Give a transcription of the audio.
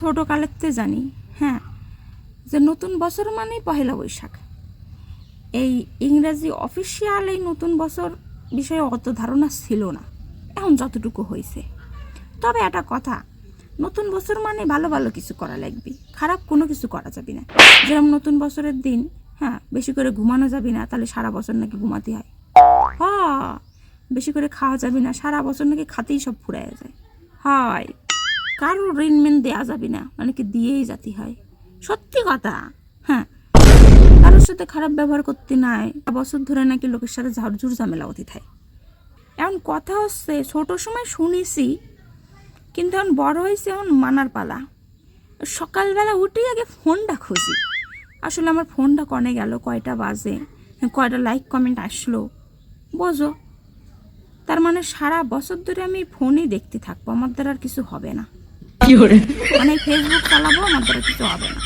ছোটোকালেতে জানি, হ্যাঁ, যে নতুন বছর মানেই পহেলা বৈশাখ। এই ইংরাজি অফিসিয়াল এই নতুন বছর বিষয়ে অত ধারণা ছিল না, এখন যতটুকু হয়েছে। তবে একটা কথা, নতুন বছর মানে ভালো ভালো কিছু করা লাগবে, খারাপ কোনো কিছু করা যাবে না। যেরকম নতুন বছরের দিন, হ্যাঁ, বেশি করে ঘুমানো যাবে না, তাহলে সারা বছর নাকি ঘুমাতে হয়। হ্যাঁ, বেশি করে খাওয়া যাবে না, সারা বছর নাকি খাতেই সব ফুরাইয়া যায়। হয়, কারোর ঋণ মেন দেওয়া যাবে না, অনেকে দিয়েই যেতে হয়। সত্যি কথা। হ্যাঁ, কারোর সাথে খারাপ ব্যবহার করতে নাই, বছর ধরে নাকি লোকের সাথে ঝাড়ঝুড় ঝামেলা অতি থাকে। এখন কথা হচ্ছে, ছোটো সময় শুনেছি, কিন্তু এখন বড় হয়েছে, এখন মানার পালা। সকালবেলা উঠেই আগে ফোনটা খুঁজি, আসলে আমার ফোনটা কনে গেল, কয়টা বাজে, কয়টা লাইক কমেন্ট আসলো, বোঝো। তার মানে সারা বছর ধরে আমি ফোনই দেখতে থাকবো, আমার দ্বারা আর কিছু হবে না। মানে ফেসবুক চালাবো, আমার দ্বারা কিছু হবে না।